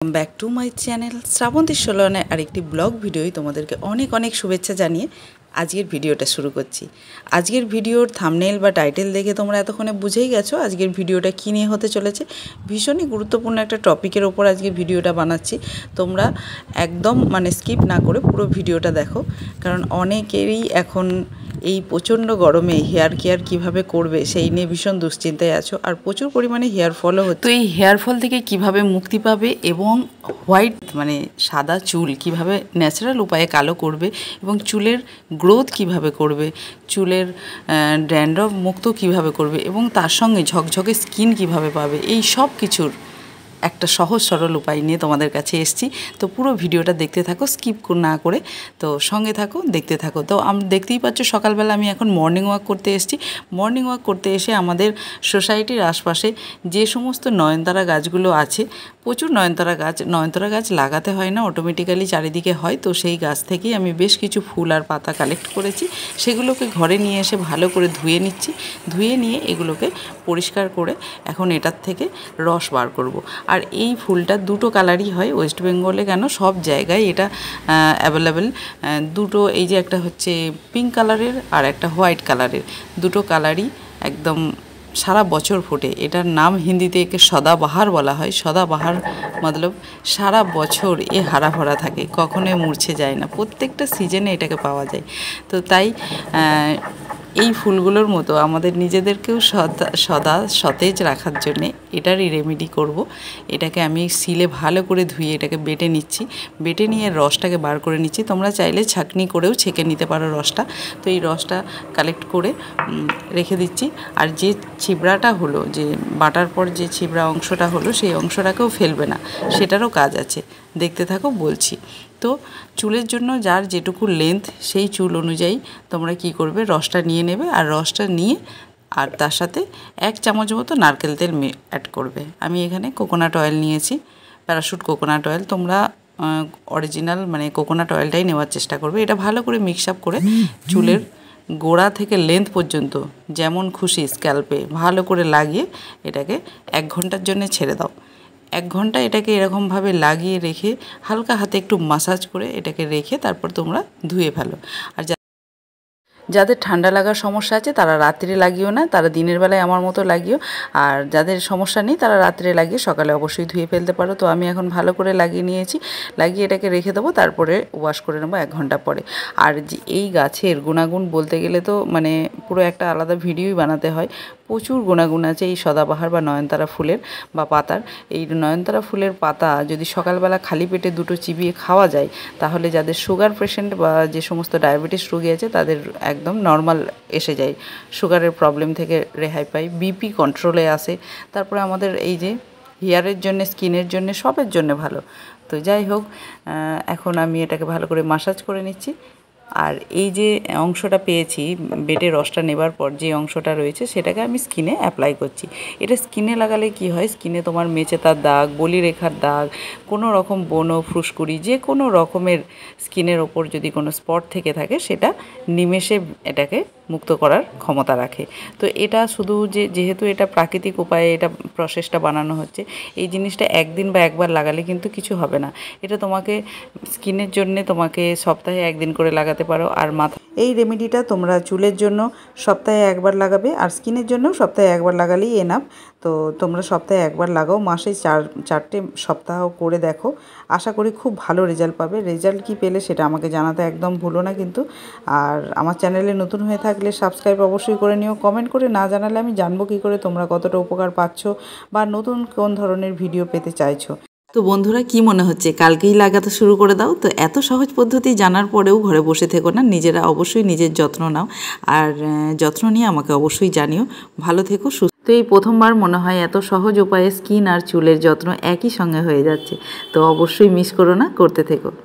Welcome back to my channel Srabanti সোলনে আরেকটি blog ভিডিওই তোমাদেরকে অনেক অনেক শুভেচ্ছা জানিয়ে আজকের ভিডিওটা শুরু করছি। আজকের ভিডিওর থাম্বনেইল বা টাইটেল দেখে তোমরা এতক্ষণে বুঝেই গেছো আজকের ভিডিওটা কী নিয়ে হতে চলেছে। ভীষণই গুরুত্বপূর্ণ একটা টপিকের ওপর আজকে ভিডিওটা বানাচ্ছি। তোমরা একদম স্কিপ না করে পুরো ভিডিওটা দেখো, কারণ অনেকেরই এখন এই প্রচণ্ড গরমে হেয়ার কেয়ার কীভাবে করবে সেই নিয়ে ভীষণ দুশ্চিন্তায় আছো, আর প্রচুর পরিমাণে হেয়ার ফলও হচ্ছে। তো এই হেয়ার ফল থেকে কিভাবে মুক্তি পাবে এবং হোয়াইট সাদা চুল কিভাবে ন্যাচারাল উপায়ে কালো করবে এবং চুলের গ্রোথ কিভাবে করবে, চুলের ড্যান্ড্রফ মুক্ত কিভাবে করবে এবং তার সঙ্গে ঝকঝকে স্কিন কিভাবে পাবে, এই সব কিছুর একটা সহজ সরল উপায় নিয়ে তোমাদের কাছে এসেছি। তো পুরো ভিডিওটা দেখতে থাকো, স্কিপ না করে, তো সঙ্গে থাকো, দেখতে থাকো। তো দেখতেই পাচ্ছ সকালবেলা আমি এখন মর্নিং ওয়াক করতে এসেছি। মর্নিং ওয়াক করতে এসে আমাদের সোসাইটির আশপাশে যে সমস্ত নয়নতারা গাছগুলো আছে, প্রচুর নয়নতারা গাছ লাগাতে হয় না, অটোমেটিক্যালি চারিদিকে হয়। তো সেই গাছ থেকেই আমি বেশ কিছু ফুল আর পাতা কালেক্ট করেছি, সেগুলোকে ঘরে নিয়ে এসে ভালো করে ধুয়ে নিচ্ছি। ধুয়ে নিয়ে এগুলোকে পরিষ্কার করে এখন এটার থেকে রস বার করব। আর এই ফুলটা দুটো কালারই হয় ওয়েস্ট বেঙ্গলে, কেন সব জায়গায় এটা অ্যাভেলেবেল। দুটো, এই যে একটা হচ্ছে পিঙ্ক কালারের আর একটা হোয়াইট কালারের, দুটো কালারই একদম সারা বছর ফোটে। এটার নাম হিন্দিতে একে সদাবাহার বলা হয়। সদাবাহার মতলব সারা বছর এ হারা ভরা থাকে, কখনোই মূর্ছে যায় না, প্রত্যেকটা সিজনে এটাকে পাওয়া যায়। তো তাই এই ফুলগুলোর মতো আমাদের নিজেদেরকেও সদা সতেজ রাখার জন্যে এটারই রেমেডি করব। এটাকে আমি সিলে ভালো করে ধুয়ে এটাকে বেটে নিচ্ছি, বেটে নিয়ে রসটাকে বার করে নিচ্ছি। তোমরা চাইলে ছাঁকনি করেও ছেঁকে নিতে পারো রসটা। তো এই রসটা কালেক্ট করে রেখে দিচ্ছি। আর যে ছিবড়াটা হলো, যে বাটার পর যে ছিবড়া অংশটা হলো, সেই অংশটাকেও ফেলবে না, সেটারও কাজ আছে। দেখতে থাকো, বলছি। তো চুলের জন্য যার যেটুকু লেন্থ সেই চুল অনুযায়ী তোমরা কি করবে, রসটা নিয়ে নেবে। আর রসটা নিয়ে আর তার সাথে 1 চামচ মতো নারকেল তেল অ্যাড করবে। আমি এখানে কোকোনাট অয়েল নিয়েছি, প্যারাশুট কোকোনাট অয়েল। তোমরা অরিজিনাল কোকোনাট অয়েলটাই নেওয়ার চেষ্টা করবে। এটা ভালো করে মিক্স আপ করে চুলের গোড়া থেকে লেন্থ পর্যন্ত যেমন খুশি স্ক্যাল্পে ভালো করে লাগিয়ে এটাকে 1 ঘন্টার জন্য ছেড়ে দাও। 1 ঘন্টা এটাকে এরকমভাবে লাগিয়ে রেখে হালকা হাতে একটু মাসাজ করে এটাকে রেখে তারপর তোমরা ধুয়ে ফেলো। আর যাদের ঠান্ডা লাগার সমস্যা আছে তারা রাত্রে লাগিও না, তারা দিনের বেলায় আমার মতো লাগিও। আর যাদের সমস্যা নেই তারা রাত্রে লাগিয়ে সকালে অবশ্যই ধুয়ে ফেলতে পারো। তো আমি এখন ভালো করে লাগিয়ে নিয়েছি, লাগিয়ে এটাকে রেখে দেবো, তারপরে ওয়াশ করে নেবো 1 ঘন্টা পরে। আর এই গাছের গুণাগুণ বলতে গেলে তো পুরো একটা আলাদা ভিডিওই বানাতে হয়। প্রচুর গুণাগুণ আছে এই সদাবাহার বা নয়নতারা ফুলের বা পাতার। এই নয়নতারা ফুলের পাতা যদি সকালবেলা খালি পেটে 2টো চিবিয়ে খাওয়া যায়, তাহলে যাদের সুগার পেশেন্ট বা যে সমস্ত ডায়াবেটিস রোগী আছে তাদের একদম নর্মাল এসে যায়, সুগারের প্রবলেম থেকে রেহাই পায়, বিপি কন্ট্রোলে আসে। তারপরে আমাদের এই যে হেয়ারের জন্য, স্কিনের জন্য, সবের জন্য ভালো। তো যাই হোক, এখন আমি এটাকে ভালো করে মাসাজ করে নিচ্ছি। আর এই যে অংশটা পেয়েছি বেটে রসটা নেবার পর, যে অংশটা রয়েছে সেটাকে আমি স্কিনে অ্যাপ্লাই করছি। এটা স্কিনে লাগালে কি হয়, স্কিনে তোমার মেচেতার দাগ, বলিরেখার দাগ, কোনো রকম ব্রণ, ফুসকুড়ি, যে কোনো রকমের স্কিনের ওপর যদি কোনো স্পট থেকে থাকে সেটা নিমেষে এটাকে মুক্ত করার ক্ষমতা রাখে। তো এটা শুধু যেহেতু এটা প্রাকৃতিক উপায়ে এটা প্রসেসটা বানানো হচ্ছে, এই জিনিসটা একদিন বা একবার লাগালে কিন্তু কিছু হবে না। এটা তোমাকে স্কিনের জন্যে তোমাকে সপ্তাহে 1 দিন করে লাগাতে পারো। আর এই রেমেডিটা তোমরা চুলের জন্য সপ্তাহে 1 বার লাগাবে, আর স্কিনের জন্যও সপ্তাহে 1 বার লাগালেই এনাফ। তো তোমরা সপ্তাহে 1 বার লাগাও, মাসে 4টে সপ্তাহ করে দেখো, আশা করি খুব ভালো রেজাল্ট পাবে। রেজাল্ট কি পেলে সেটা আমাকে জানাতে একদম ভুলো না কিন্তু। আর আমার চ্যানেলে নতুন হয়ে থাকলে সাবস্ক্রাইব অবশ্যই করে নিও। কমেন্ট করে না জানালে আমি জানবো কী করে তোমরা কতটা উপকার পাচ্ছ বা নতুন কোন ধরনের ভিডিও পেতে চাইছো। তো বন্ধুরা, কি মনে হচ্ছে কালকেই লাগাতে শুরু করে দাও? তো এত সহজ পদ্ধতি জানার পরেও ঘরে বসে থেকো না, নিজেরা অবশ্যই নিজের যত্ন নাও। আর যত্ন নিয়ে আমাকে অবশ্যই জানিও। ভালো থেকো, সুস্থ। তো এই প্রথমবার মনে হয় এত সহজ উপায়ে স্কিন আর চুলের যত্ন একই সঙ্গে হয়ে যাচ্ছে। তো অবশ্যই মিস করো না, করতে থেকো।